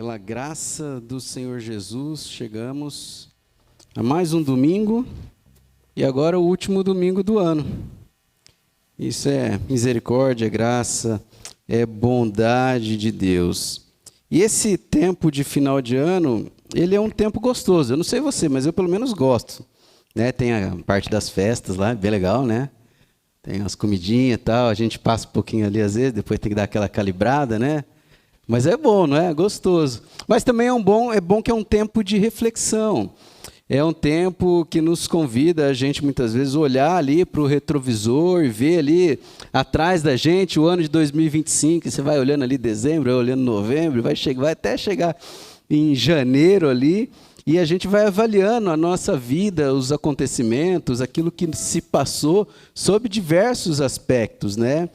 Pela graça do Senhor Jesus, chegamos a mais um domingo e agora o último domingo do ano. Isso é misericórdia, graça, é bondade de Deus. E esse tempo de final de ano, ele é um tempo gostoso. Eu não sei você, mas eu pelo menos gosto. Né? Tem a parte das festas lá, bem legal, né? Tem umas comidinhas e tal, a gente passa um pouquinho ali às vezes, depois tem que dar aquela calibrada, né? Mas é bom, não é? Gostoso. Mas também é bom que é um tempo de reflexão. É um tempo que nos convida a gente, muitas vezes, olhar ali para o retrovisor e ver ali atrás da gente o ano de 2025. Você vai olhando ali dezembro, vai olhando novembro, vai até chegar em janeiro ali, e a gente vai avaliando a nossa vida, os acontecimentos, aquilo que se passou, sob diversos aspectos, né?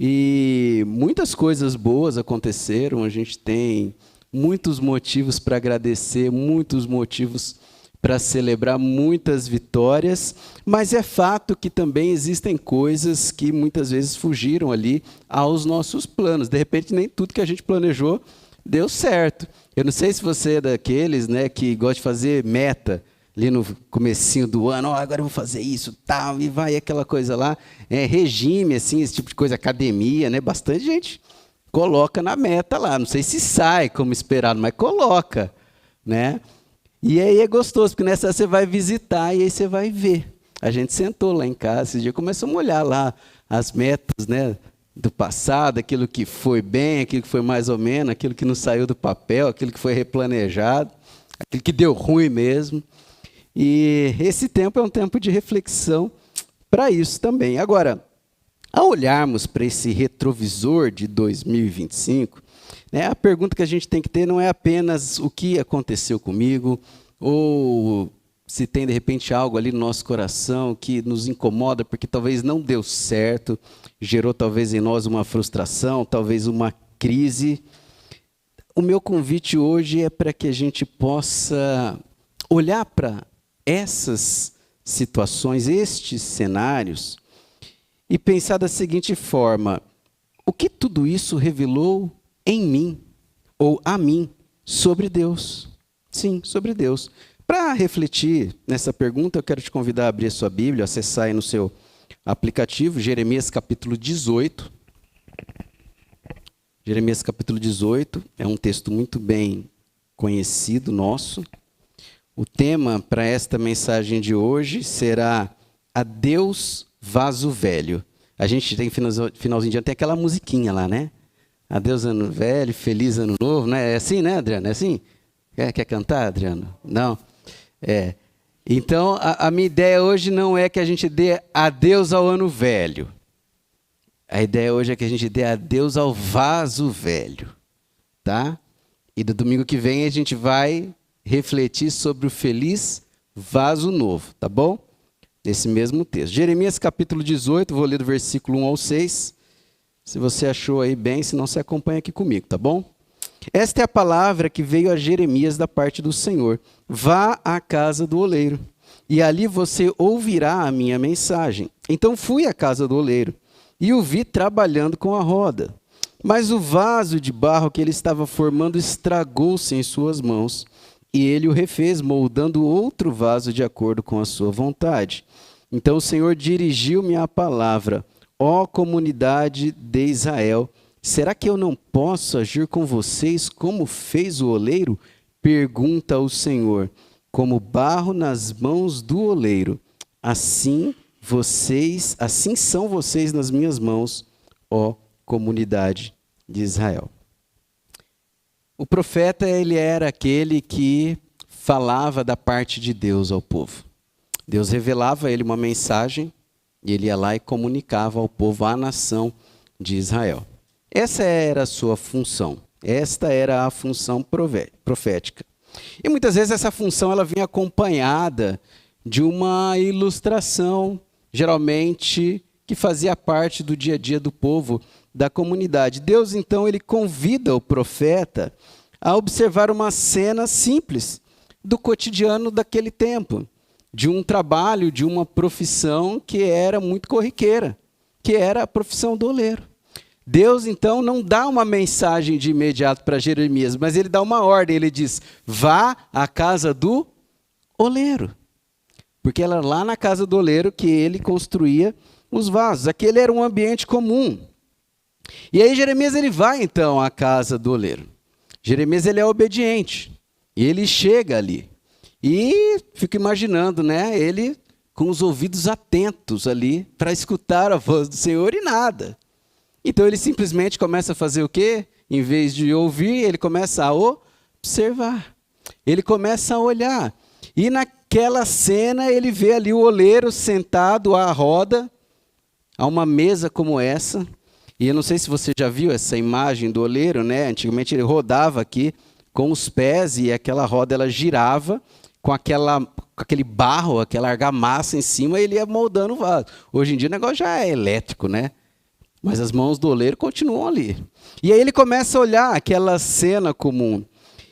E muitas coisas boas aconteceram, a gente tem muitos motivos para agradecer, muitos motivos para celebrar, muitas vitórias, mas é fato que também existem coisas que muitas vezes fugiram ali aos nossos planos. De repente, nem tudo que a gente planejou deu certo. Eu não sei se você é daqueles, né, que gosta de fazer meta, ali no comecinho do ano, agora eu vou fazer isso, tal, e vai aquela coisa lá, regime, assim, esse tipo de coisa, academia, né? Bastante gente coloca na meta lá, não sei se sai como esperado, mas coloca, né? E aí é gostoso, porque nessa você vai visitar e aí você vai ver. A gente sentou lá em casa, esse dia começamos a olhar lá as metas, né, do passado, aquilo que foi bem, aquilo que foi mais ou menos, aquilo que não saiu do papel, aquilo que foi replanejado, aquilo que deu ruim mesmo. E esse tempo é um tempo de reflexão para isso também. Agora, ao olharmos para esse retrovisor de 2025, né, a pergunta que a gente tem que ter não é apenas o que aconteceu comigo, ou se tem, de repente, algo ali no nosso coração que nos incomoda porque talvez não deu certo, gerou talvez em nós uma frustração, talvez uma crise. O meu convite hoje é para que a gente possa olhar para essas situações, estes cenários, e pensar da seguinte forma: o que tudo isso revelou em mim, ou a mim, sobre Deus? Sim, sobre Deus. Para refletir nessa pergunta, eu quero te convidar a abrir a sua Bíblia, acessar aí no seu aplicativo, Jeremias capítulo 18. Jeremias capítulo 18 é um texto muito bem conhecido nosso. O tema para esta mensagem de hoje será Adeus Vaso Velho. A gente tem finalzinho de ano, tem aquela musiquinha lá, né? Adeus Ano Velho, Feliz Ano Novo, né? É assim, né, Adriano? É assim? Quer cantar, Adriano? Não? É. Então, a minha ideia hoje não é que a gente dê adeus ao Ano Velho. A ideia hoje é que a gente dê adeus ao vaso velho, tá? E do domingo que vem a gente vai refletir sobre o feliz vaso novo, tá bom? Nesse mesmo texto. Jeremias capítulo 18, vou ler do versículo 1 ao 6. Se você achou aí bem, se não, você acompanha aqui comigo, tá bom? Esta é a palavra que veio a Jeremias da parte do Senhor. Vá à casa do oleiro, e ali você ouvirá a minha mensagem. Então fui à casa do oleiro, e o vi trabalhando com a roda. Mas o vaso de barro que ele estava formando estragou-se em suas mãos, e ele o refez, moldando outro vaso de acordo com a sua vontade. Então o Senhor dirigiu-me a palavra: ó comunidade de Israel, será que eu não posso agir com vocês como fez o oleiro? Pergunta o Senhor. Como barro nas mãos do oleiro, assim são vocês nas minhas mãos, ó comunidade de Israel. O profeta, ele era aquele que falava da parte de Deus ao povo. Deus revelava a ele uma mensagem e ele ia lá e comunicava ao povo, à nação de Israel. Essa era a sua função. Esta era a função profética. E muitas vezes essa função ela vinha acompanhada de uma ilustração, geralmente que fazia parte do dia a dia do povo, da comunidade. Deus, então, ele convida o profeta a observar uma cena simples do cotidiano daquele tempo, de um trabalho, de uma profissão que era muito corriqueira, que era a profissão do oleiro. Deus, então, não dá uma mensagem de imediato para Jeremias, mas ele dá uma ordem, ele diz, vá à casa do oleiro. Porque era lá na casa do oleiro que ele construía os vasos. Aquele era um ambiente comum. E aí Jeremias ele vai, então, à casa do oleiro. Jeremias ele é obediente. E ele chega ali. E fico imaginando, né, ele com os ouvidos atentos ali para escutar a voz do Senhor e nada. Então ele simplesmente começa a fazer o quê? Em vez de ouvir, ele começa a observar. Ele começa a olhar. E naquela cena ele vê ali o oleiro sentado à roda, a uma mesa como essa. E eu não sei se você já viu essa imagem do oleiro, né? Antigamente ele rodava aqui com os pés e aquela roda ela girava com aquele barro, aquela argamassa em cima, e ele ia moldando o vaso. Hoje em dia o negócio já é elétrico, né? Mas as mãos do oleiro continuam ali. E aí ele começa a olhar aquela cena comum.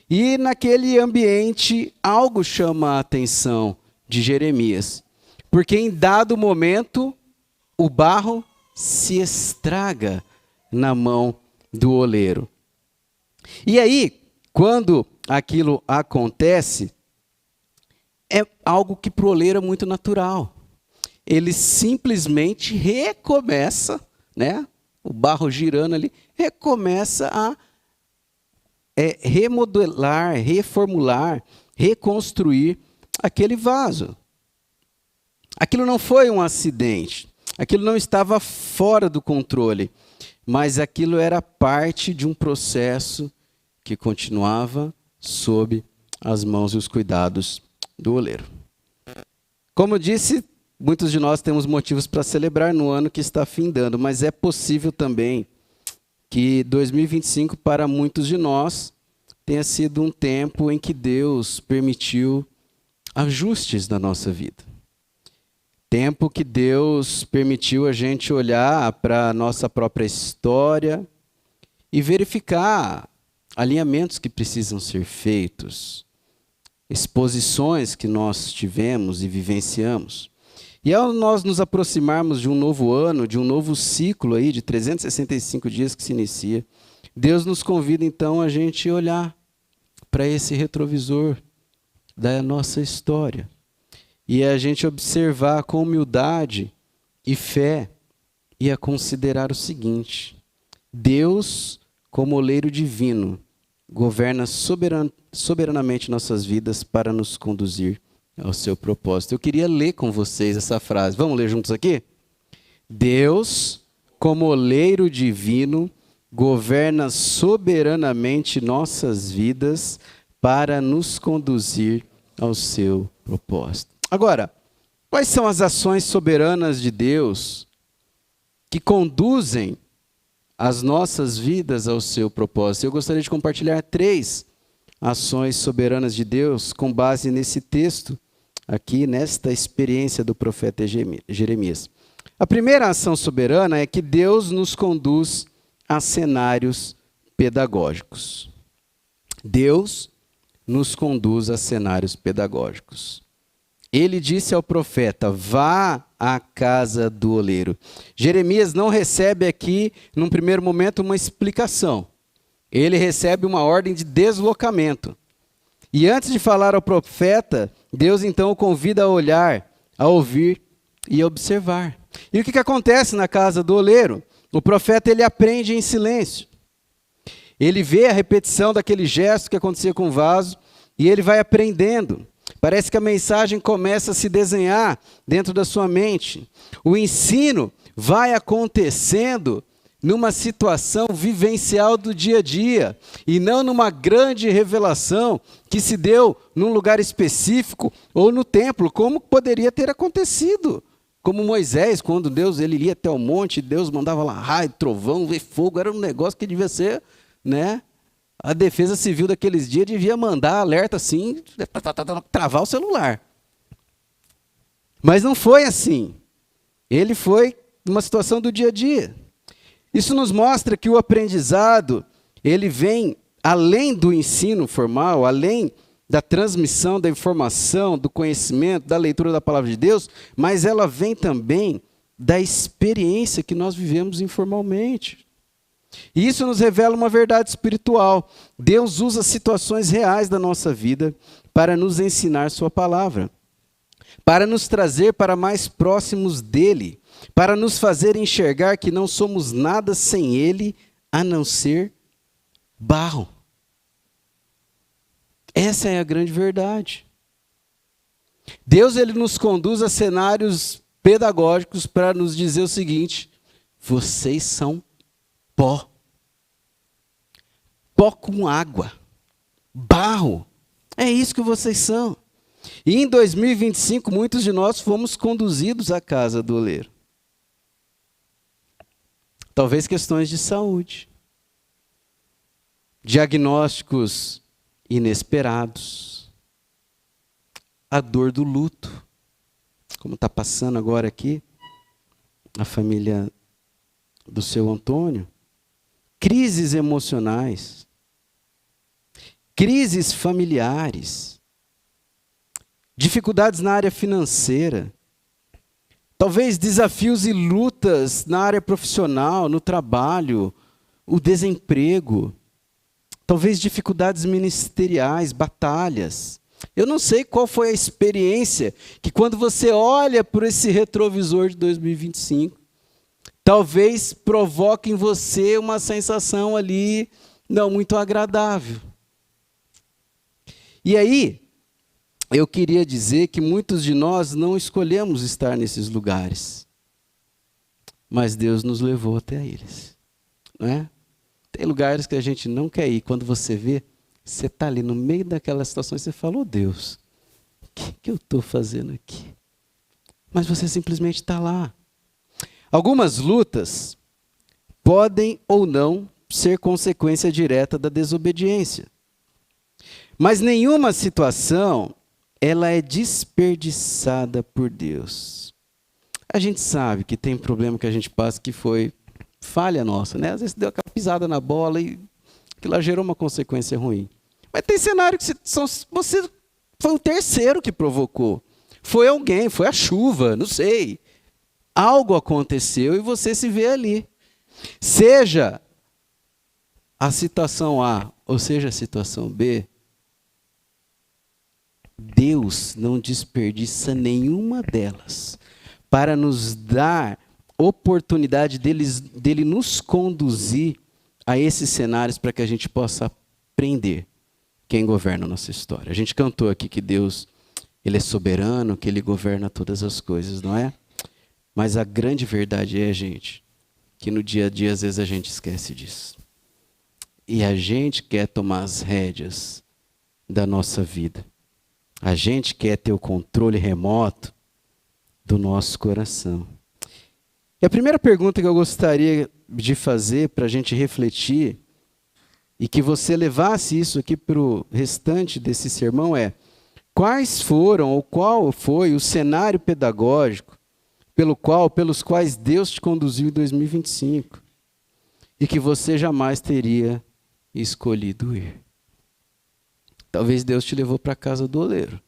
E naquele ambiente, algo chama a atenção de Jeremias. Porque em dado momento, o barro se estraga na mão do oleiro. E aí, quando aquilo acontece, é algo que para o oleiro é muito natural. Ele simplesmente recomeça, né? O barro girando ali, recomeça a remodelar, reformular, reconstruir aquele vaso. Aquilo não foi um acidente, aquilo não estava fora do controle, mas aquilo era parte de um processo que continuava sob as mãos e os cuidados do oleiro. Como eu disse, muitos de nós temos motivos para celebrar no ano que está findando, mas é possível também que 2025 para muitos de nós tenha sido um tempo em que Deus permitiu ajustes na nossa vida. Tempo que Deus permitiu a gente olhar para a nossa própria história e verificar alinhamentos que precisam ser feitos, exposições que nós tivemos e vivenciamos. E ao nós nos aproximarmos de um novo ano, de um novo ciclo aí de 365 dias que se inicia, Deus nos convida então a gente olhar para esse retrovisor da nossa história e a gente observar com humildade e fé e a considerar o seguinte: Deus, como oleiro divino, governa soberanamente nossas vidas para nos conduzir ao seu propósito. Eu queria ler com vocês essa frase. Vamos ler juntos aqui? Deus, como oleiro divino, governa soberanamente nossas vidas para nos conduzir ao seu propósito. Agora, quais são as ações soberanas de Deus que conduzem as nossas vidas ao seu propósito? Eu gostaria de compartilhar 3 ações soberanas de Deus com base nesse texto aqui, nesta experiência do profeta Jeremias. A primeira ação soberana é que Deus nos conduz a cenários pedagógicos. Deus nos conduz a cenários pedagógicos. Ele disse ao profeta: vá à casa do oleiro. Jeremias não recebe aqui, num primeiro momento, uma explicação. Ele recebe uma ordem de deslocamento. E antes de falar ao profeta, Deus então o convida a olhar, a ouvir e a observar. E o que acontece na casa do oleiro? O profeta ele aprende em silêncio. Ele vê a repetição daquele gesto que acontecia com o vaso e ele vai aprendendo. Parece que a mensagem começa a se desenhar dentro da sua mente. O ensino vai acontecendo numa situação vivencial do dia a dia, e não numa grande revelação que se deu num lugar específico ou no templo, como poderia ter acontecido. Como Moisés, quando Deus ele ia até o monte, Deus mandava lá raio, trovão, ver fogo, era um negócio que devia ser, né? A defesa civil daqueles dias devia mandar alerta assim, travar o celular. Mas não foi assim. Ele foi numa situação do dia a dia. Isso nos mostra que o aprendizado, ele vem além do ensino formal, além da transmissão da informação, do conhecimento, da leitura da palavra de Deus, mas ela vem também da experiência que nós vivemos informalmente. E isso nos revela uma verdade espiritual. Deus usa situações reais da nossa vida para nos ensinar sua palavra, para nos trazer para mais próximos dele, para nos fazer enxergar que não somos nada sem ele, a não ser barro. Essa é a grande verdade. Deus, ele nos conduz a cenários pedagógicos para nos dizer o seguinte: vocês são pó. Pó com água. Barro. É isso que vocês são. E em 2025, muitos de nós fomos conduzidos à casa do oleiro. Talvez questões de saúde. Diagnósticos inesperados. A dor do luto, como está passando agora aqui, a família do seu Antônio. Crises emocionais, crises familiares, dificuldades na área financeira, talvez desafios e lutas na área profissional, no trabalho, o desemprego, talvez dificuldades ministeriais, batalhas. Eu não sei qual foi a experiência que quando você olha por esse retrovisor de 2025, talvez provoque em você uma sensação ali não muito agradável. E aí, eu queria dizer que muitos de nós não escolhemos estar nesses lugares, mas Deus nos levou até eles, não é? Tem lugares que a gente não quer ir, quando você vê, você está ali no meio daquela situação e você fala: oh Deus, o que eu estou fazendo aqui? Mas você simplesmente está lá. Algumas lutas podem ou não ser consequência direta da desobediência. Mas nenhuma situação, ela é desperdiçada por Deus. A gente sabe que tem problema que a gente passa que foi falha nossa, né? Às vezes deu aquela pisada na bola e aquilo lá gerou uma consequência ruim. Mas tem cenário que você foi o terceiro que provocou. Foi alguém, foi a chuva, não sei. Algo aconteceu e você se vê ali. Seja a situação A ou seja a situação B, Deus não desperdiça nenhuma delas para nos dar oportunidade dele nos conduzir a esses cenários para que a gente possa aprender quem governa a nossa história. A gente cantou aqui que Deus, ele é soberano, que ele governa todas as coisas, não é? Mas a grande verdade é, gente, que no dia a dia às vezes a gente esquece disso. E a gente quer tomar as rédeas da nossa vida. A gente quer ter o controle remoto do nosso coração. E a primeira pergunta que eu gostaria de fazer para a gente refletir e que você levasse isso aqui para o restante desse sermão é: quais foram ou qual foi o cenário pedagógico pelos quais Deus te conduziu em 2025 e que você jamais teria escolhido ir? Talvez Deus te levou para a casa do oleiro.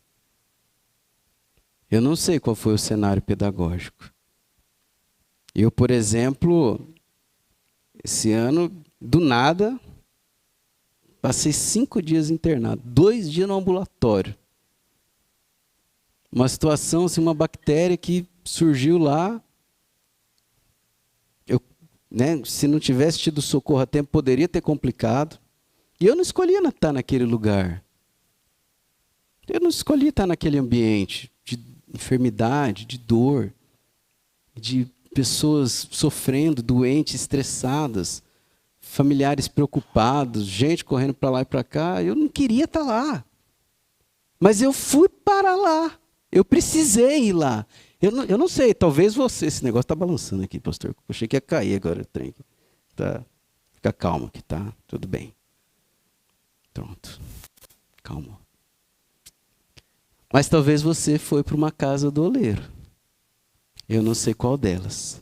Eu não sei qual foi o cenário pedagógico. Eu, por exemplo, esse ano, do nada, passei 5 dias internado, 2 dias no ambulatório. Uma situação, assim, uma bactéria que surgiu lá. Se não tivesse tido socorro a tempo, poderia ter complicado. E eu não escolhia estar naquele lugar. Eu não escolhi estar naquele ambiente de enfermidade, de dor, de pessoas sofrendo, doentes, estressadas, familiares preocupados, gente correndo para lá e para cá. Eu não queria estar lá. Mas eu fui para lá. Eu precisei ir lá. Eu não sei, talvez você... Esse negócio está balançando aqui, pastor. Eu achei que ia cair agora o trem. Tá, fica calmo aqui, tá? Tudo bem. Pronto. Calma. Mas talvez você foi para uma casa do oleiro. Eu não sei qual delas.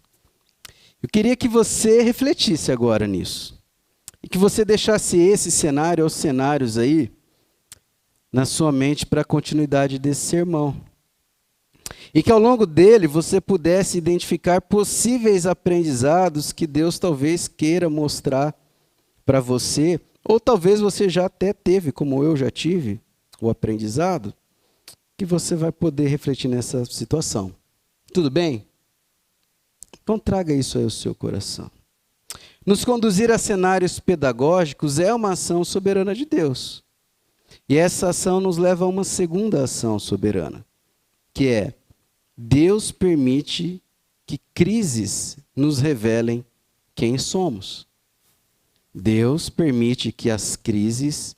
Eu queria que você refletisse agora nisso. E que você deixasse esse cenário ou cenários aí na sua mente para a continuidade desse sermão. E que ao longo dele você pudesse identificar possíveis aprendizados que Deus talvez queira mostrar para você, ou talvez você já até teve, como eu já tive, o aprendizado, que você vai poder refletir nessa situação. Tudo bem? Então traga isso aí ao seu coração. Nos conduzir a cenários pedagógicos é uma ação soberana de Deus. E essa ação nos leva a uma segunda ação soberana, que é: Deus permite que crises nos revelem quem somos. Deus permite que as crises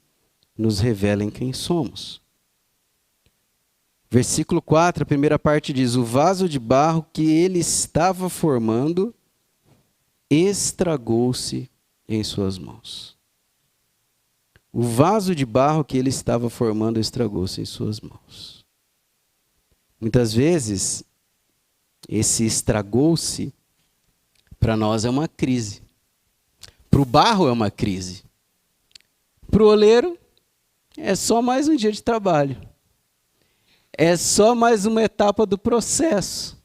nos revelem quem somos. Versículo 4, a primeira parte diz: o vaso de barro que ele estava formando estragou-se em suas mãos. O vaso de barro que ele estava formando estragou-se em suas mãos. Muitas vezes, esse estragou-se, para nós é uma crise. Para o barro é uma crise. Para o oleiro, é só mais um dia de trabalho. É só mais uma etapa do processo,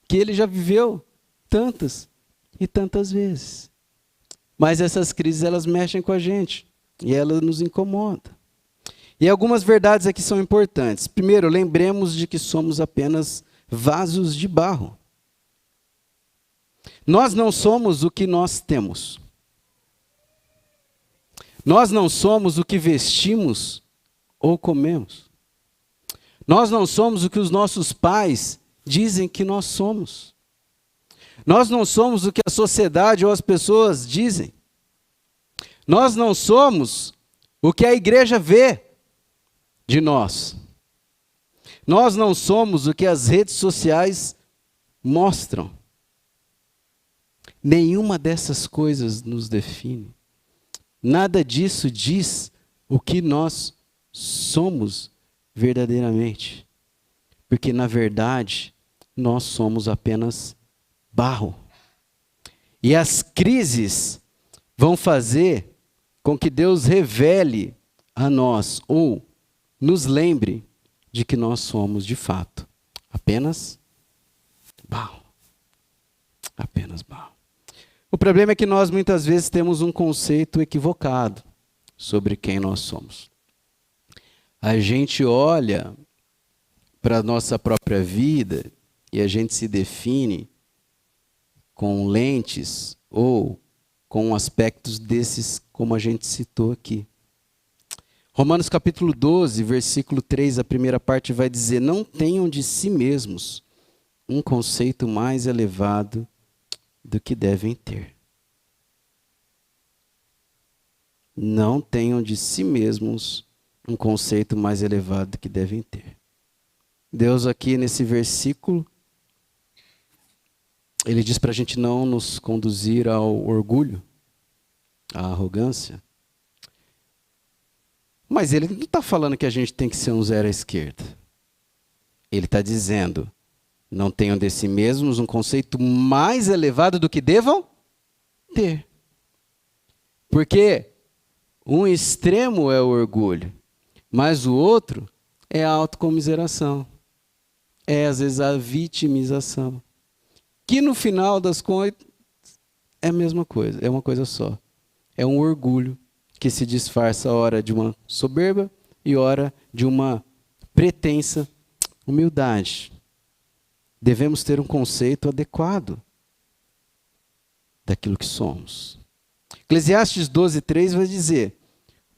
que ele já viveu tantas e tantas vezes. Mas essas crises, elas mexem com a gente e elas nos incomodam. E algumas verdades aqui são importantes. Primeiro, lembremos de que somos apenas vasos de barro. Nós não somos o que nós temos. Nós não somos o que vestimos ou comemos. Nós não somos o que os nossos pais dizem que nós somos. Nós não somos o que a sociedade ou as pessoas dizem. Nós não somos o que a igreja vê de nós. Nós não somos o que as redes sociais mostram. Nenhuma dessas coisas nos define. Nada disso diz o que nós somos verdadeiramente. Porque, na verdade, nós somos apenas barro. E as crises vão fazer com que Deus revele a nós, ou nos lembre de que nós somos, de fato, apenas barro. Apenas barro. O problema é que nós muitas vezes temos um conceito equivocado sobre quem nós somos. A gente olha para a nossa própria vida e a gente se define com lentes ou com aspectos desses, como a gente citou aqui. Romanos capítulo 12, versículo 3, a primeira parte vai dizer: não tenham de si mesmos um conceito mais elevado do que devem ter. Não tenham de si mesmos um conceito mais elevado do que devem ter. Deus aqui nesse versículo, ele diz para a gente não nos conduzir ao orgulho, à arrogância. Mas ele não está falando que a gente tem que ser um zero à esquerda. Ele está dizendo: não tenham de si mesmos um conceito mais elevado do que devam ter. Porque um extremo é o orgulho, mas o outro é a autocomiseração. É, às vezes, a vitimização. Que no final das contas é a mesma coisa, é uma coisa só. É um orgulho que se disfarça ora de uma soberba e ora de uma pretensa humildade. Devemos ter um conceito adequado daquilo que somos. Eclesiastes 12:3 vai dizer: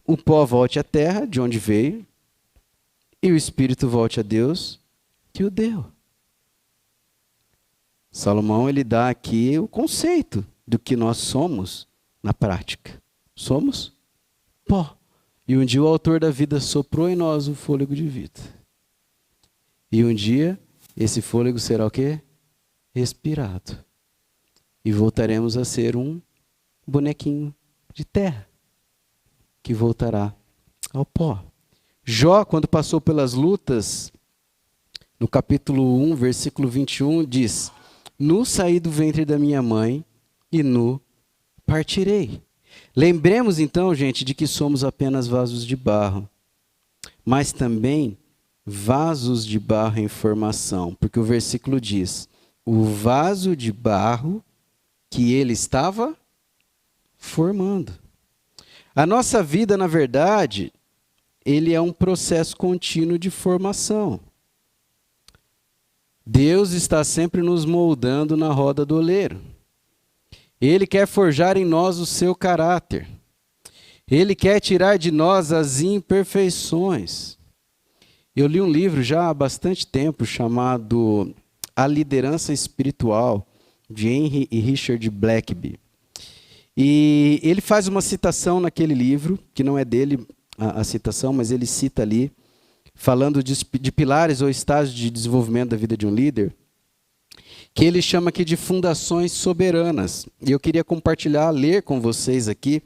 o pó volte à terra, de onde veio, e o espírito volte a Deus, que o deu. Salomão, ele dá aqui o conceito do que nós somos na prática. Somos pó. E um dia o autor da vida soprou em nós o fôlego de vida. E um dia esse fôlego será o quê? Respirado. E voltaremos a ser um bonequinho de terra, que voltará ao pó. Jó, quando passou pelas lutas, no capítulo 1, versículo 21, diz: nu saí do ventre da minha mãe, e nu partirei. Lembremos então, gente, de que somos apenas vasos de barro, mas também vasos de barro em formação, porque o versículo diz: o vaso de barro que ele estava formando. A nossa vida, na verdade, ele é um processo contínuo de formação. Deus está sempre nos moldando na roda do oleiro. Ele quer forjar em nós o seu caráter. Ele quer tirar de nós as imperfeições. Eu li um livro já há bastante tempo chamado A Liderança Espiritual, de Henry e Richard Blackaby. E ele faz uma citação naquele livro, que não é dele a citação, mas ele cita ali, falando de pilares ou estágios de desenvolvimento da vida de um líder, que ele chama aqui de fundações soberanas. E eu queria compartilhar, ler com vocês aqui,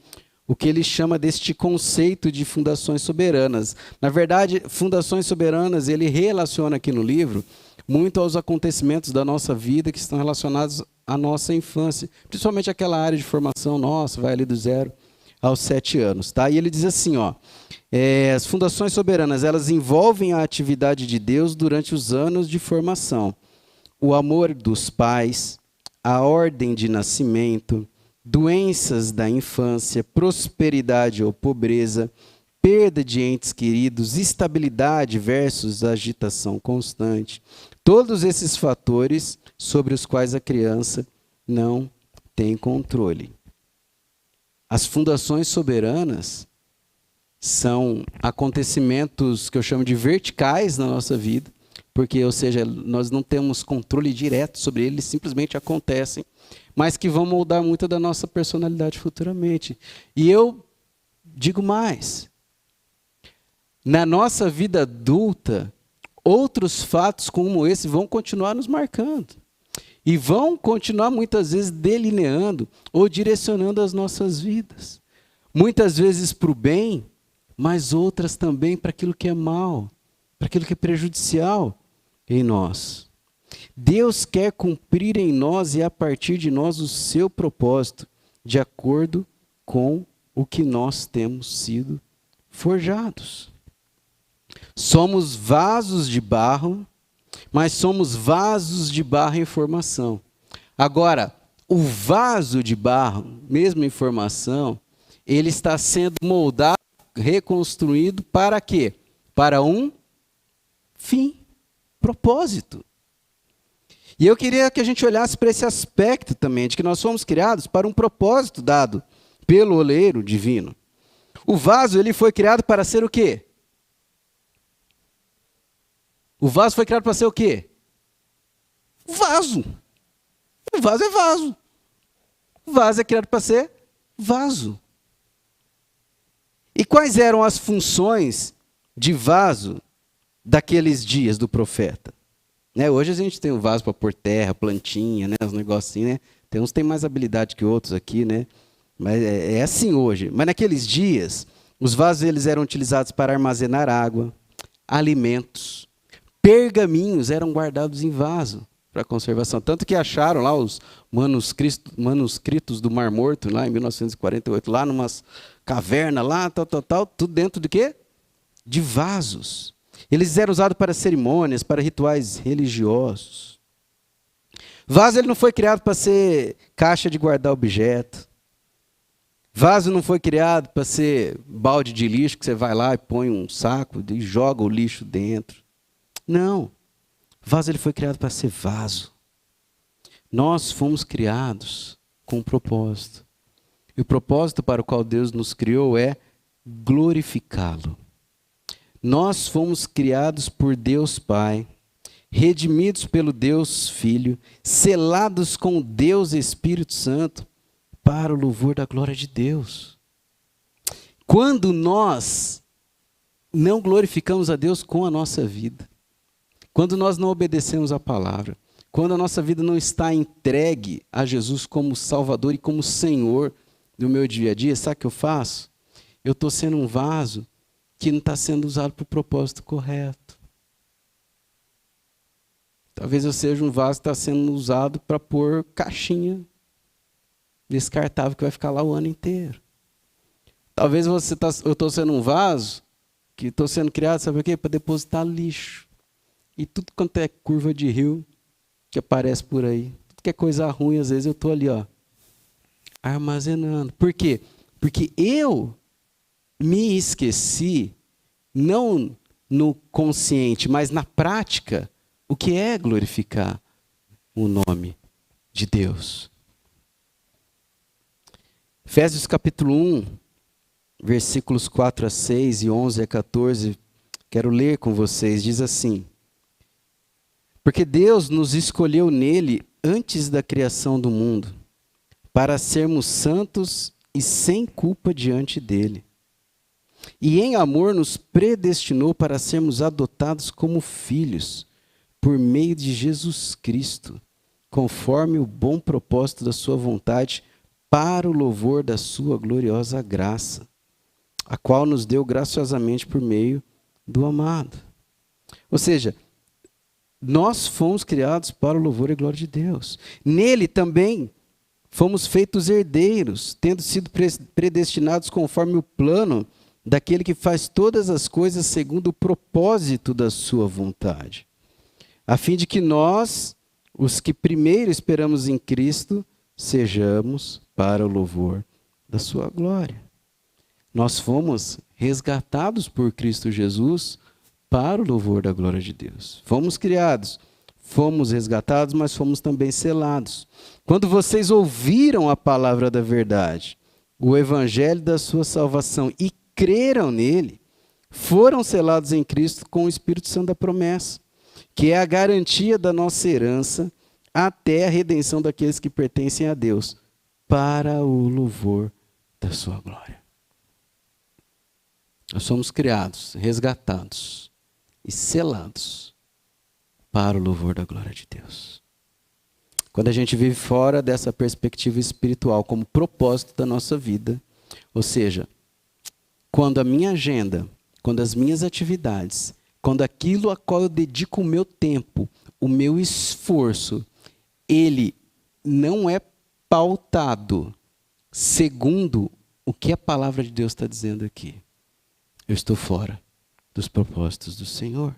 o que ele chama deste conceito de fundações soberanas. Na verdade, fundações soberanas, ele relaciona aqui no livro muito aos acontecimentos da nossa vida que estão relacionados à nossa infância, principalmente aquela área de formação nossa, vai ali do 0 aos 7 anos. Tá? E ele diz assim, ó, as fundações soberanas, elas envolvem a atividade de Deus durante os anos de formação. O amor dos pais, a ordem de nascimento, doenças da infância, prosperidade ou pobreza, perda de entes queridos, estabilidade versus agitação constante. Todos esses fatores sobre os quais a criança não tem controle. As fundações soberanas são acontecimentos que eu chamo de verticais na nossa vida, porque, ou seja, nós não temos controle direto sobre eles, simplesmente acontecem, mas que vão moldar muito da nossa personalidade futuramente. E eu digo mais, na nossa vida adulta, outros fatos como esse vão continuar nos marcando. E vão continuar muitas vezes delineando ou direcionando as nossas vidas. Muitas vezes para o bem, mas outras também para aquilo que é mal, para aquilo que é prejudicial em nós. Deus quer cumprir em nós e a partir de nós o seu propósito, de acordo com o que nós temos sido forjados. Somos vasos de barro, mas somos vasos de barro em formação. Agora, o vaso de barro, mesmo em formação, ele está sendo moldado, reconstruído para quê? Para um fim, propósito. E eu queria que a gente olhasse para esse aspecto também, de que nós fomos criados para um propósito dado pelo oleiro divino. O vaso, ele foi criado para ser o quê? O vaso foi criado para ser o quê? Vaso. O vaso é vaso. O vaso é criado para ser vaso. E quais eram as funções de vaso daqueles dias do profeta? Né? Hoje a gente tem o vaso para pôr terra, plantinha, né? Os negocinhos, né? Tem uns que têm mais habilidade que outros aqui, né? Mas é assim hoje. Mas naqueles dias, os vasos eles eram utilizados para armazenar água, alimentos, pergaminhos eram guardados em vaso para conservação. Tanto que acharam lá os manuscritos do Mar Morto, lá em 1948, lá numas cavernas, lá, tal, tudo dentro de quê? De vasos. Eles eram usados para cerimônias, para rituais religiosos. Vaso ele não foi criado para ser caixa de guardar objeto. Vaso não foi criado para ser balde de lixo, que você vai lá e põe um saco e joga o lixo dentro. Não. Vaso ele foi criado para ser vaso. Nós fomos criados com um propósito. E o propósito para o qual Deus nos criou é glorificá-lo. Nós fomos criados por Deus Pai, redimidos pelo Deus Filho, selados com Deus Espírito Santo, para o louvor da glória de Deus. Quando nós não glorificamos a Deus com a nossa vida, quando nós não obedecemos a palavra, quando a nossa vida não está entregue a Jesus como Salvador e como Senhor do meu dia a dia, sabe o que eu faço? Eu estou sendo um vaso que não está sendo usado para o propósito correto. Talvez eu seja um vaso que está sendo usado para pôr caixinha descartável que vai ficar lá o ano inteiro. Talvez eu estou sendo um vaso que estou sendo criado, sabe por quê? Para depositar lixo. E tudo quanto é curva de rio que aparece por aí, tudo que é coisa ruim, às vezes eu estou ali, ó, armazenando. Por quê? Porque eu me esqueci, não no consciente, mas na prática, o que é glorificar o nome de Deus. Efésios capítulo 1, versículos 4 a 6 e 11 a 14, quero ler com vocês, diz assim: porque Deus nos escolheu nele antes da criação do mundo, para sermos santos e sem culpa diante dele. E em amor nos predestinou para sermos adotados como filhos, por meio de Jesus Cristo, conforme o bom propósito da sua vontade, para o louvor da sua gloriosa graça, a qual nos deu graciosamente por meio do amado. Ou seja, nós fomos criados para o louvor e glória de Deus. Nele também fomos feitos herdeiros, tendo sido predestinados conforme o plano daquele que faz todas as coisas segundo o propósito da sua vontade, a fim de que nós, os que primeiro esperamos em Cristo, sejamos para o louvor da sua glória. Nós fomos resgatados por Cristo Jesus para o louvor da glória de Deus. Fomos criados, fomos resgatados, mas fomos também selados. Quando vocês ouviram a palavra da verdade, o evangelho da sua salvação, e creram nele, foram selados em Cristo com o Espírito Santo da promessa, que é a garantia da nossa herança até a redenção daqueles que pertencem a Deus, para o louvor da sua glória. Nós somos criados, resgatados e selados para o louvor da glória de Deus. Quando a gente vive fora dessa perspectiva espiritual como propósito da nossa vida, ou seja, quando a minha agenda, quando as minhas atividades, quando aquilo a qual eu dedico o meu tempo, o meu esforço, ele não é pautado segundo o que a palavra de Deus está dizendo aqui, eu estou fora dos propósitos do Senhor.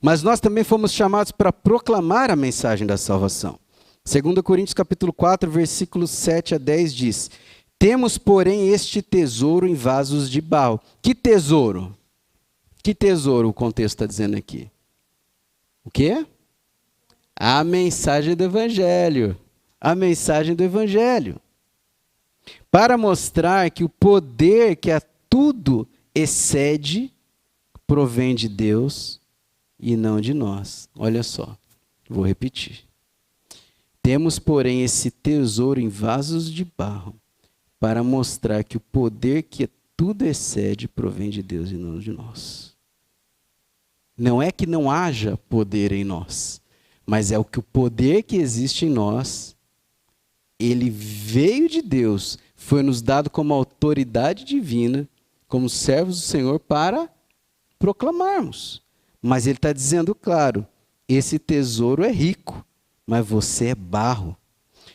Mas nós também fomos chamados para proclamar a mensagem da salvação. 2 Coríntios capítulo 4, versículos 7 a 10 diz: temos, porém, este tesouro em vasos de barro. Que tesouro? Que tesouro o contexto está dizendo aqui? O quê? A mensagem do Evangelho. A mensagem do Evangelho. Para mostrar que o poder que a tudo excede provém de Deus e não de nós. Olha só, vou repetir. Temos, porém, esse tesouro em vasos de barro, para mostrar que o poder que tudo excede provém de Deus e não de nós. Não é que não haja poder em nós, mas é o que o poder que existe em nós, ele veio de Deus, foi nos dado como autoridade divina, como servos do Senhor, para proclamarmos. Mas ele está dizendo claro, esse tesouro é rico, mas você é barro.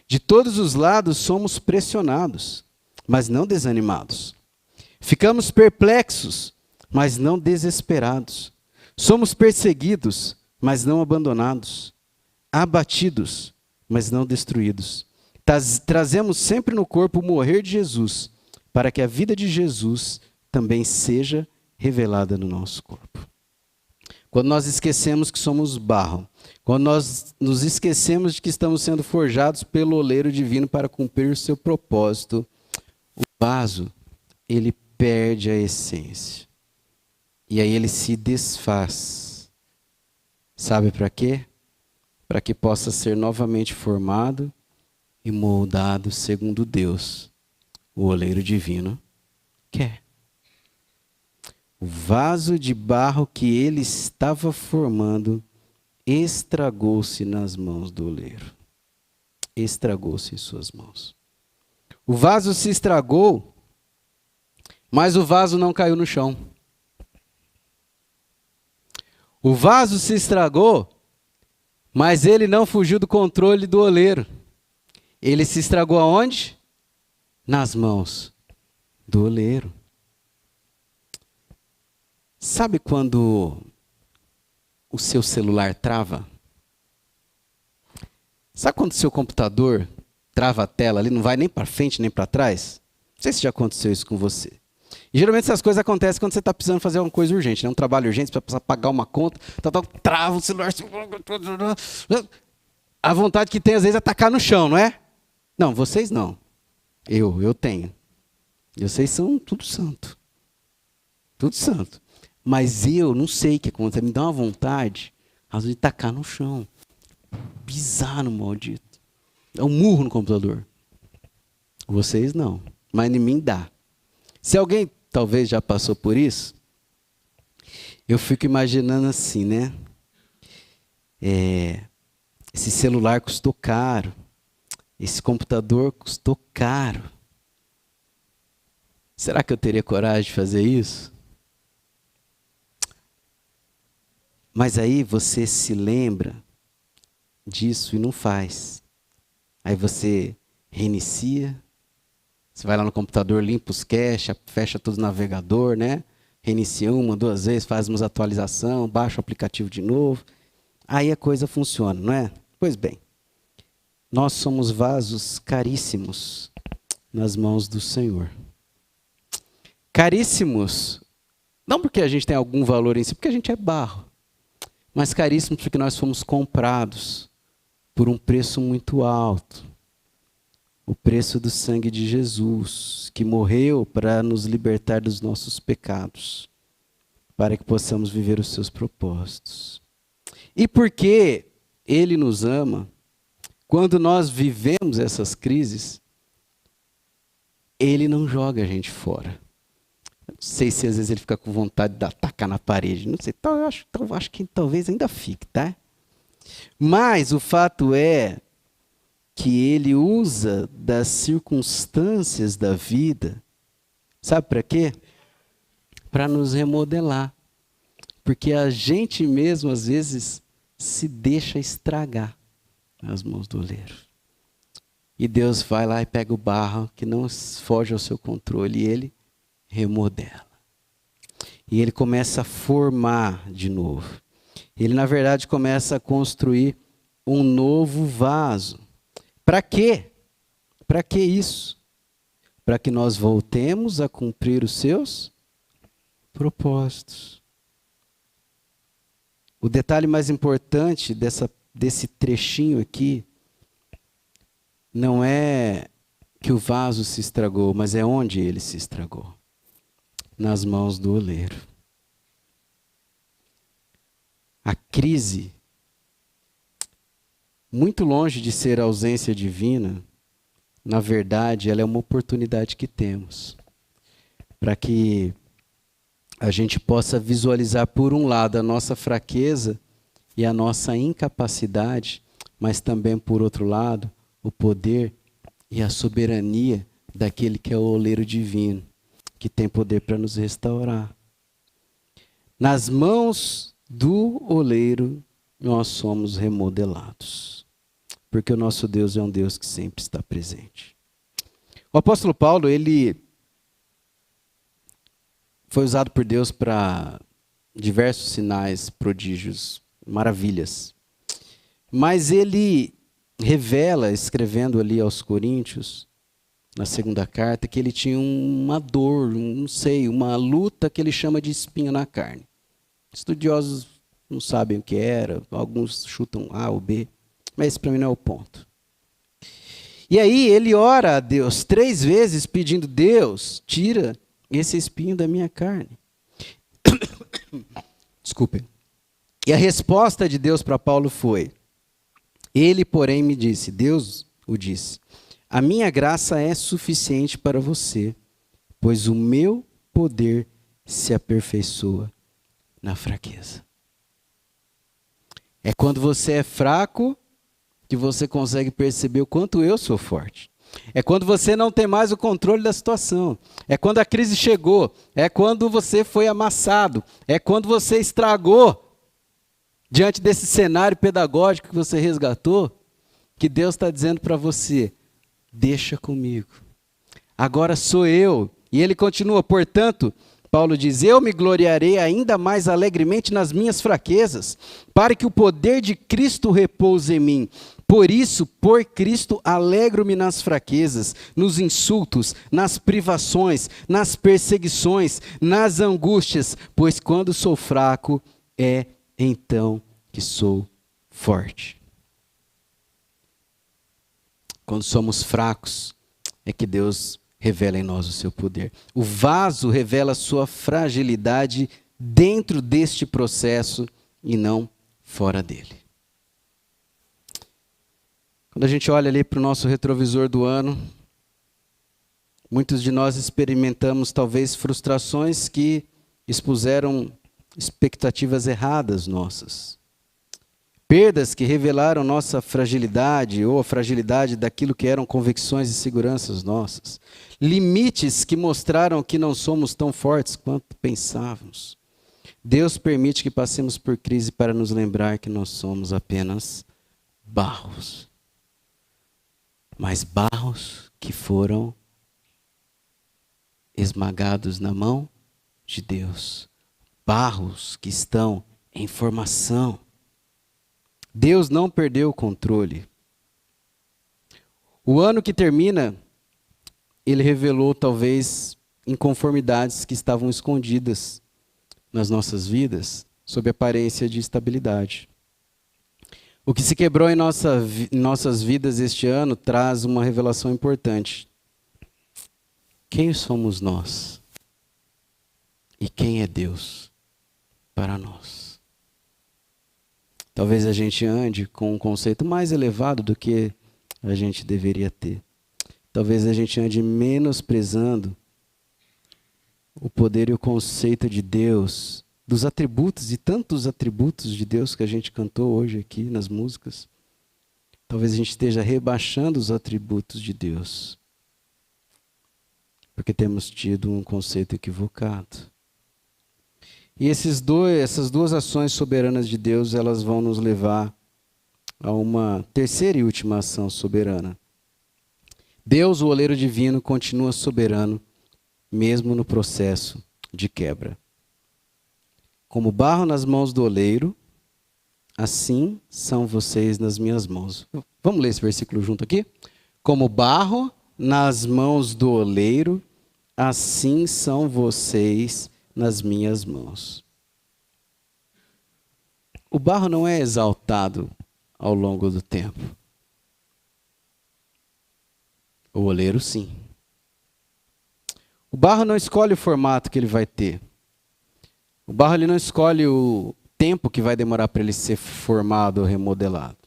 De todos os lados somos pressionados, mas não desanimados. Ficamos perplexos, mas não desesperados. Somos perseguidos, mas não abandonados. Abatidos, mas não destruídos. Trazemos sempre no corpo o morrer de Jesus, para que a vida de Jesus também seja revelada no nosso corpo. Quando nós esquecemos que somos barro, quando nós nos esquecemos de que estamos sendo forjados pelo oleiro divino para cumprir o seu propósito, o vaso, ele perde a essência. E aí ele se desfaz. Sabe para quê? Para que possa ser novamente formado e moldado segundo Deus, o oleiro divino, quer. O vaso de barro que ele estava formando estragou-se nas mãos do oleiro. Estragou-se em suas mãos. O vaso se estragou, mas o vaso não caiu no chão. O vaso se estragou, mas ele não fugiu do controle do oleiro. Ele se estragou aonde? Nas mãos do oleiro. Sabe quando o seu celular trava? Sabe quando o seu computador trava a tela ali, não vai nem para frente nem para trás? Não sei se já aconteceu isso com você. E geralmente essas coisas acontecem quando você está precisando fazer uma coisa urgente, né? Um trabalho urgente, você precisa pagar uma conta, trava o celular. A vontade que tem às vezes é tacar no chão, não é? Não, vocês não. Eu tenho. E vocês são tudo santo. Tudo santo. Mas eu não sei o que acontece. Me dá uma vontade, às vezes, de tacar no chão. Pisar no maldito. Dá um murro no computador. Vocês não. Mas em mim dá. Se alguém talvez já passou por isso, eu fico imaginando assim, né? Esse celular custou caro. Esse computador custou caro. Será que eu teria coragem de fazer isso? Mas aí você se lembra disso e não faz. Aí você reinicia, você vai lá no computador, limpa os caches, fecha todo o navegador, né? Reinicia uma, duas vezes, faz umas atualizações, baixa o aplicativo de novo. Aí a coisa funciona, não é? Pois bem, nós somos vasos caríssimos nas mãos do Senhor. Caríssimos, não porque a gente tem algum valor em si, porque a gente é barro, mas caríssimos porque nós fomos comprados por um preço muito alto. O preço do sangue de Jesus, que morreu para nos libertar dos nossos pecados, para que possamos viver os seus propósitos. E porque Ele nos ama, quando nós vivemos essas crises, Ele não joga a gente fora. Eu não sei se às vezes Ele fica com vontade de atacar na parede, não sei, eu acho que talvez ainda fique, tá? Mas o fato é que Ele usa das circunstâncias da vida, sabe para quê? Para nos remodelar. Porque a gente mesmo, às vezes, se deixa estragar nas mãos do oleiro. E Deus vai lá e pega o barro que não foge ao seu controle e Ele remodela. E Ele começa a formar de novo. Ele, na verdade, começa a construir um novo vaso. Para quê? Para que isso? Para que nós voltemos a cumprir os seus propósitos. O detalhe mais importante desse trechinho aqui não é que o vaso se estragou, mas é onde ele se estragou. Nas mãos do oleiro. A crise, muito longe de ser ausência divina, na verdade, ela é uma oportunidade que temos para que a gente possa visualizar, por um lado, a nossa fraqueza e a nossa incapacidade, mas também, por outro lado, o poder e a soberania daquele que é o oleiro divino, que tem poder para nos restaurar. Nas mãos do oleiro, nós somos remodelados. Porque o nosso Deus é um Deus que sempre está presente. O apóstolo Paulo, ele foi usado por Deus para diversos sinais, prodígios, maravilhas. Mas ele revela, escrevendo ali aos Coríntios, na segunda carta, que ele tinha uma dor, uma luta que ele chama de espinho na carne. Estudiosos não sabem o que era, alguns chutam A ou B, mas esse para mim não é o ponto. E aí ele ora a Deus 3 vezes pedindo: Deus, tira esse espinho da minha carne. Desculpem. E a resposta de Deus para Paulo foi: Ele, porém, me disse, Deus o disse, a minha graça é suficiente para você, pois o meu poder se aperfeiçoa na fraqueza. É quando você é fraco que você consegue perceber o quanto eu sou forte. É quando você não tem mais o controle da situação. É quando a crise chegou. É quando você foi amassado. É quando você estragou diante desse cenário pedagógico que você resgatou, que Deus está dizendo para você: deixa comigo. Agora sou eu. E ele continua: portanto, Paulo diz: eu me gloriarei ainda mais alegremente nas minhas fraquezas, para que o poder de Cristo repouse em mim. Por isso, por Cristo, alegro-me nas fraquezas, nos insultos, nas privações, nas perseguições, nas angústias, pois quando sou fraco, é então que sou forte. Quando somos fracos, é que Deus revela em nós o seu poder. O vaso revela a sua fragilidade dentro deste processo e não fora dele. Quando a gente olha ali para o nosso retrovisor do ano, muitos de nós experimentamos talvez frustrações que expuseram expectativas erradas nossas. Perdas que revelaram nossa fragilidade ou a fragilidade daquilo que eram convicções e seguranças nossas. Limites que mostraram que não somos tão fortes quanto pensávamos. Deus permite que passemos por crise para nos lembrar que nós somos apenas barros. Mas barros que foram esmagados na mão de Deus. Barros que estão em formação. Deus não perdeu o controle. O ano que termina, ele revelou talvez inconformidades que estavam escondidas nas nossas vidas, sob aparência de estabilidade. O que se quebrou em nossas vidas este ano traz uma revelação importante. Quem somos nós? E quem é Deus para nós? Talvez a gente ande com um conceito mais elevado do que a gente deveria ter. Talvez a gente ande menosprezando o poder e o conceito de Deus, dos atributos e tantos atributos de Deus que a gente cantou hoje aqui nas músicas. Talvez a gente esteja rebaixando os atributos de Deus, porque temos tido um conceito equivocado. E essas duas ações soberanas de Deus, elas vão nos levar a uma terceira e última ação soberana. Deus, o oleiro divino, continua soberano, mesmo no processo de quebra. Como barro nas mãos do oleiro, assim são vocês nas minhas mãos. Vamos ler esse versículo junto aqui? Como barro nas mãos do oleiro, assim são vocês nas minhas mãos. O barro não é exaltado ao longo do tempo. O oleiro, sim. O barro não escolhe o formato que ele vai ter. O barro ele não escolhe o tempo que vai demorar para ele ser formado ou remodelado.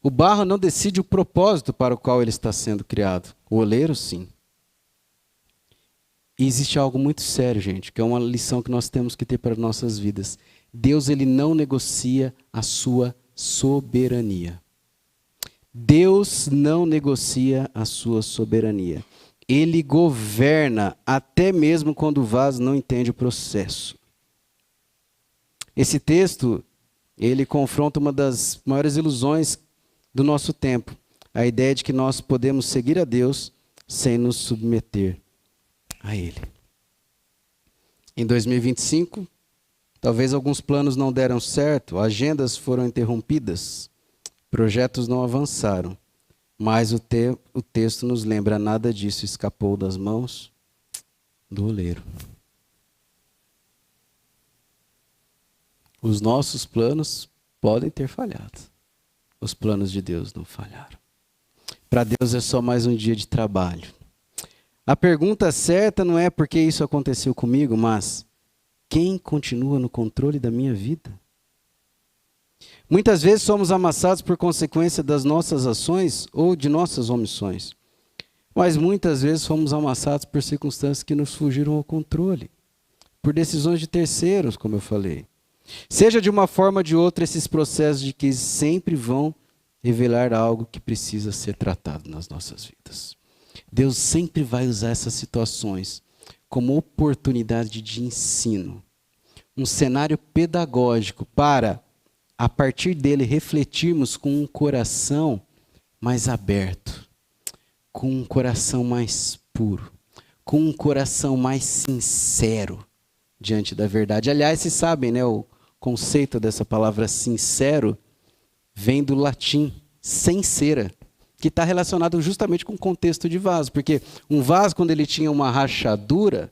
O barro não decide o propósito para o qual ele está sendo criado. O oleiro, sim. E existe algo muito sério, gente, que é uma lição que nós temos que ter para nossas vidas. Deus, ele não negocia a sua soberania. Deus não negocia a sua soberania. Ele governa até mesmo quando o vaso não entende o processo. Esse texto, ele confronta uma das maiores ilusões do nosso tempo. A ideia de que nós podemos seguir a Deus sem nos submeter a Ele. Em 2025, talvez alguns planos não deram certo, agendas foram interrompidas, projetos não avançaram, mas o texto nos lembra: nada disso escapou das mãos do oleiro. Os nossos planos podem ter falhado, os planos de Deus não falharam. Para Deus é só mais um dia de trabalho. A pergunta certa não é por que isso aconteceu comigo, mas quem continua no controle da minha vida? Muitas vezes somos amassados por consequência das nossas ações ou de nossas omissões. Mas muitas vezes fomos amassados por circunstâncias que nos fugiram ao controle. Por decisões de terceiros, como eu falei. Seja de uma forma ou de outra, esses processos de crise sempre vão revelar algo que precisa ser tratado nas nossas vidas. Deus sempre vai usar essas situações como oportunidade de ensino. Um cenário pedagógico para, a partir dele, refletirmos com um coração mais aberto, com um coração mais puro, com um coração mais sincero diante da verdade. Aliás, vocês sabem, né, o conceito dessa palavra sincero vem do latim sincera, que está relacionado justamente com o contexto de vaso. Porque um vaso, quando ele tinha uma rachadura,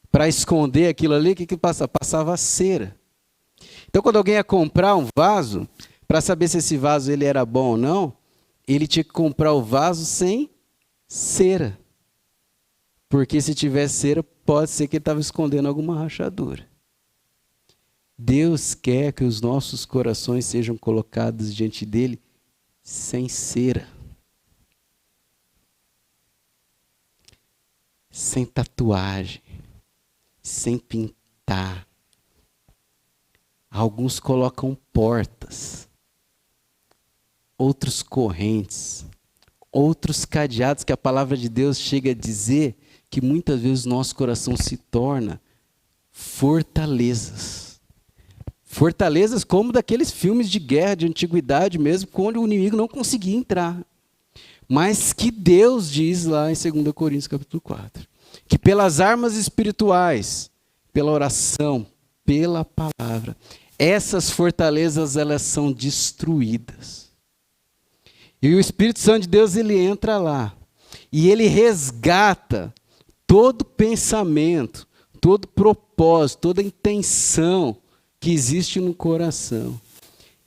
para esconder aquilo ali, o que passava? Passava cera. Então, quando alguém ia comprar um vaso, para saber se esse vaso ele era bom ou não, ele tinha que comprar o vaso sem cera. Porque se tiver cera, pode ser que ele estava escondendo alguma rachadura. Deus quer que os nossos corações sejam colocados diante dele sem cera. Sem tatuagem. Sem pintar. Alguns colocam portas. Outros correntes. Outros cadeados que a palavra de Deus chega a dizer que muitas vezes o nosso coração se torna fortalezas. Fortalezas como daqueles filmes de guerra de antiguidade mesmo, quando o inimigo não conseguia entrar. Mas que Deus diz lá em 2 Coríntios capítulo 4, que pelas armas espirituais, pela oração, pela palavra, essas fortalezas elas são destruídas. E o Espírito Santo de Deus ele entra lá e ele resgata todo pensamento, todo propósito, toda intenção que existe no coração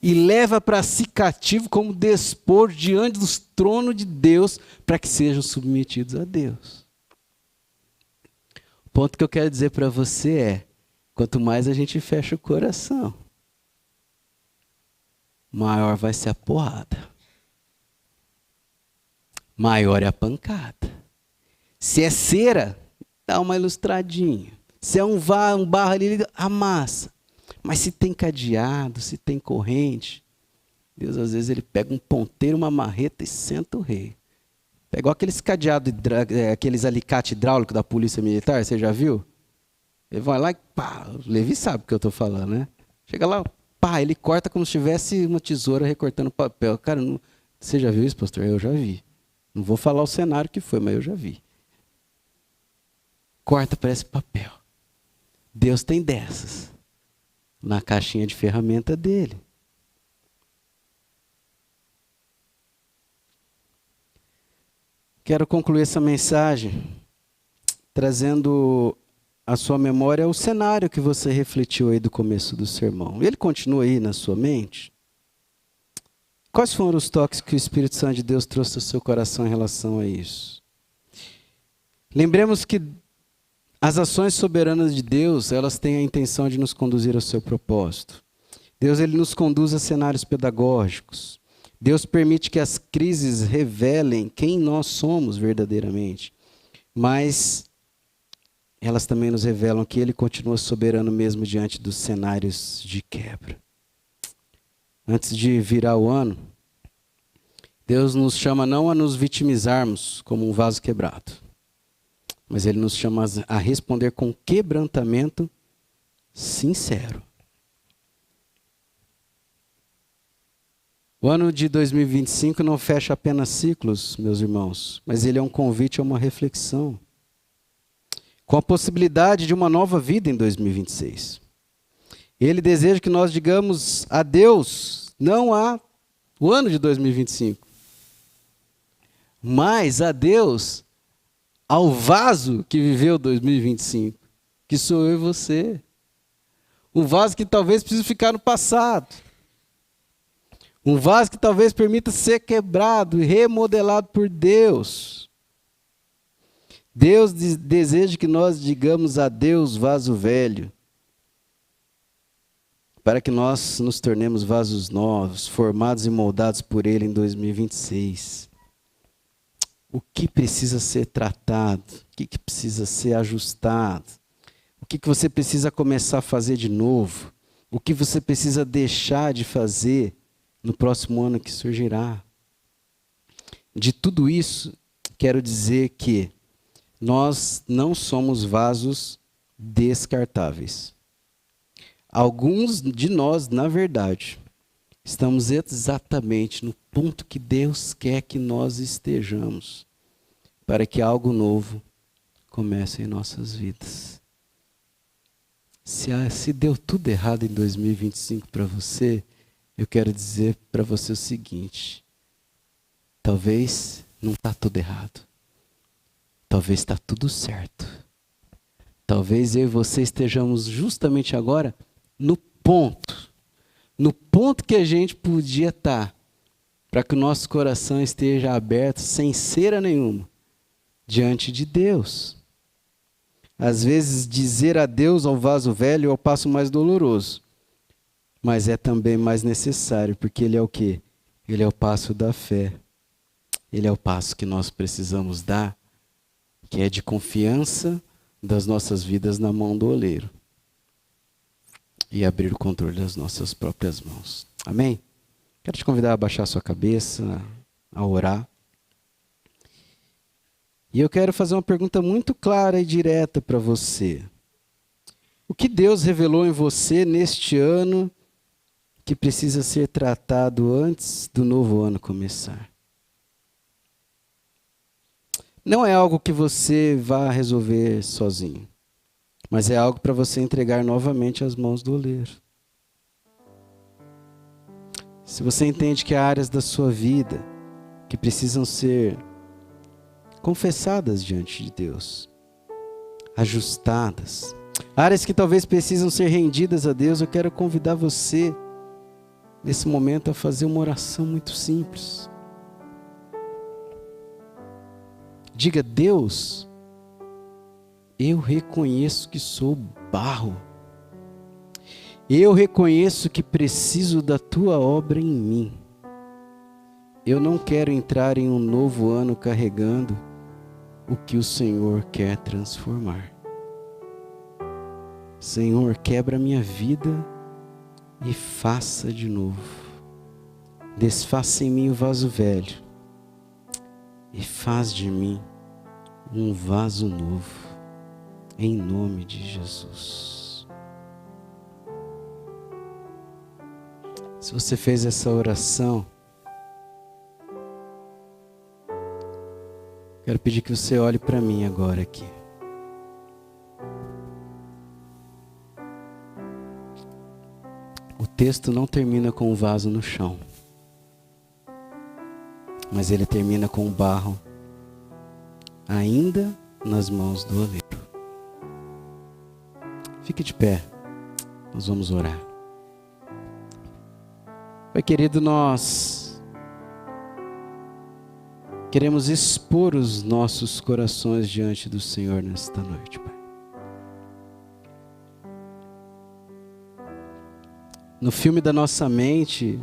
e leva para si cativo como despojo diante dos tronos de Deus para que sejam submetidos a Deus. O ponto que eu quero dizer para você é, quanto mais a gente fecha o coração, maior vai ser a porrada. Maior é a pancada. Se é cera, dá uma ilustradinha. Se é um barro ali, amassa. Mas se tem cadeado, se tem corrente, Deus às vezes ele pega um ponteiro, uma marreta e senta o rei. Pegou aqueles cadeados, aqueles alicate hidráulico da polícia militar, você já viu? Ele vai lá e pá, o Levi sabe o que eu estou falando, né? Chega lá, pá, ele corta como se tivesse uma tesoura recortando papel. Cara, você já viu isso, pastor? Eu já vi. Não vou falar o cenário que foi, mas eu já vi. Corta, parece papel. Deus tem dessas na caixinha de ferramenta dele. Quero concluir essa mensagem trazendo à sua memória o cenário que você refletiu aí do começo do sermão. Ele continua aí na sua mente? Quais foram os toques que o Espírito Santo de Deus trouxe ao seu coração em relação a isso? Lembremos que as ações soberanas de Deus, elas têm a intenção de nos conduzir ao seu propósito. Deus ele nos conduz a cenários pedagógicos. Deus permite que as crises revelem quem nós somos verdadeiramente. Mas elas também nos revelam que Ele continua soberano mesmo diante dos cenários de quebra. Antes de virar o ano, Deus nos chama não a nos vitimizarmos como um vaso quebrado, mas Ele nos chama a responder com quebrantamento sincero. O ano de 2025 não fecha apenas ciclos, meus irmãos, mas ele é um convite a uma reflexão, com a possibilidade de uma nova vida em 2026. Ele deseja que nós digamos adeus, não o ano de 2025, mas adeus ao vaso que viveu 2025, que sou eu e você. Um vaso que talvez precise ficar no passado. Um vaso que talvez permita ser quebrado e remodelado por Deus. Deus deseja que nós digamos adeus, vaso velho, para que nós nos tornemos vasos novos, formados e moldados por Ele em 2026. O que precisa ser tratado? O que precisa ser ajustado? O que você precisa começar a fazer de novo? O que você precisa deixar de fazer no próximo ano que surgirá? De tudo isso, quero dizer que nós não somos vasos descartáveis. Alguns de nós, na verdade, estamos exatamente no ponto que Deus quer que nós estejamos, para que algo novo começa em nossas vidas. Se deu tudo errado em 2025 para você, eu quero dizer para você o seguinte: talvez não está tudo errado. Talvez está tudo certo. Talvez eu e você estejamos justamente agora no ponto que a gente podia estar, para que o nosso coração esteja aberto, sem cera nenhuma, diante de Deus. Às vezes, dizer adeus ao vaso velho é o passo mais doloroso, mas é também mais necessário, porque ele é o quê? Ele é o passo da fé. Ele é o passo que nós precisamos dar, que é de confiança das nossas vidas na mão do oleiro e abrir o controle das nossas próprias mãos. Amém? Quero te convidar a baixar sua cabeça, a orar. E eu quero fazer uma pergunta muito clara e direta para você. O que Deus revelou em você neste ano que precisa ser tratado antes do novo ano começar? Não é algo que você vá resolver sozinho, mas é algo para você entregar novamente às mãos do oleiro. Se você entende que há áreas da sua vida que precisam ser confessadas diante de Deus, ajustadas, áreas que talvez precisam ser rendidas a Deus, eu quero convidar você, nesse momento, a fazer uma oração muito simples. Diga: Deus, eu reconheço que sou barro. Eu reconheço que preciso da tua obra em mim. Eu não quero entrar em um novo ano carregando o que o Senhor quer transformar. Senhor, quebra minha vida e faça de novo. Desfaça em mim o vaso velho e faz de mim um vaso novo, em nome de Jesus. Se você fez essa oração, quero pedir que você olhe para mim agora aqui. O texto não termina com o vaso no chão, mas ele termina com o barro ainda nas mãos do oleiro. Fique de pé, nós vamos orar. Pai querido, nós queremos expor os nossos corações diante do Senhor nesta noite, Pai. No filme da nossa mente,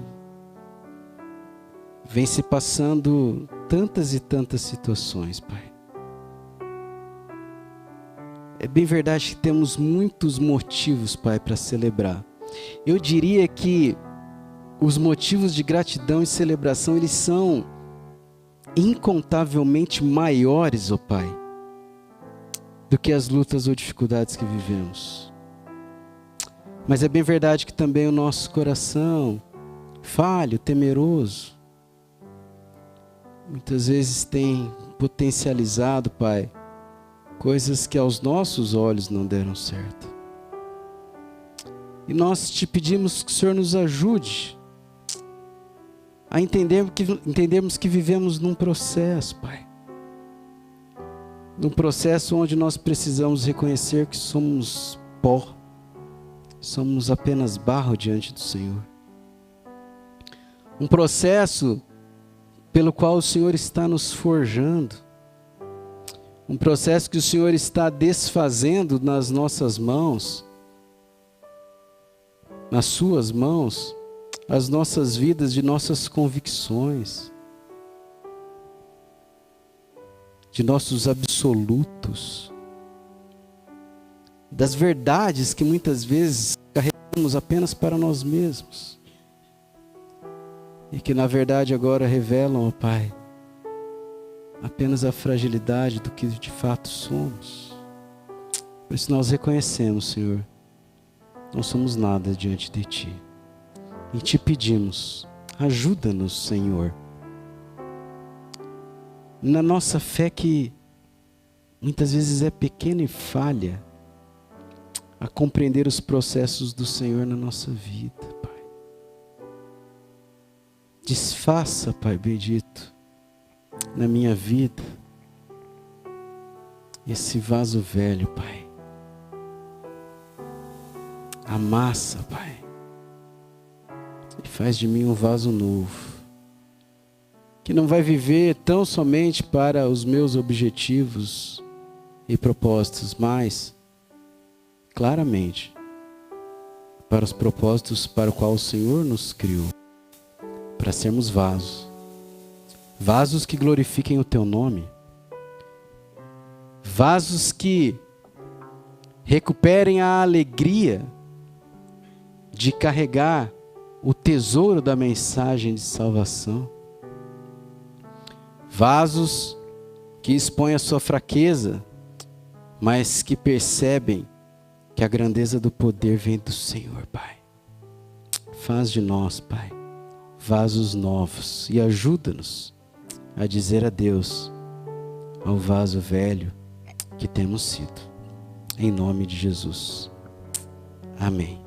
vem se passando tantas e tantas situações, Pai. É bem verdade que temos muitos motivos, Pai, para celebrar. Eu diria que os motivos de gratidão e celebração, eles são incontavelmente maiores, ó Pai, do que as lutas ou dificuldades que vivemos. Mas é bem verdade que também o nosso coração falho, temeroso, muitas vezes tem potencializado, Pai, coisas que aos nossos olhos não deram certo. E nós te pedimos que o Senhor nos ajude a entendermos que vivemos num processo, Pai. Num processo onde nós precisamos reconhecer que somos pó, somos apenas barro diante do Senhor. Um processo pelo qual o Senhor está nos forjando. Um processo que o Senhor está desfazendo nas nossas mãos, nas suas mãos, as nossas vidas de nossas convicções, de nossos absolutos, das verdades que muitas vezes carregamos apenas para nós mesmos e que na verdade agora revelam, ó Pai, apenas a fragilidade do que de fato somos. Por isso nós reconhecemos, Senhor, não somos nada diante de Ti. E Te pedimos, ajuda-nos, Senhor, na nossa fé que muitas vezes é pequena e falha a compreender os processos do Senhor na nossa vida, Pai. Desfaça, Pai bendito, na minha vida, esse vaso velho, Pai. Amassa, Pai. E faz de mim um vaso novo, que não vai viver tão somente para os meus objetivos e propósitos, mas, claramente, para os propósitos para o qual o Senhor nos criou, para sermos vasos. Vasos que glorifiquem o Teu nome. Vasos que recuperem a alegria de carregar o tesouro da mensagem de salvação. Vasos que expõem a sua fraqueza, mas que percebem que a grandeza do poder vem do Senhor, Pai. Faz de nós, Pai, vasos novos e ajuda-nos a dizer adeus ao vaso velho que temos sido. Em nome de Jesus. Amém.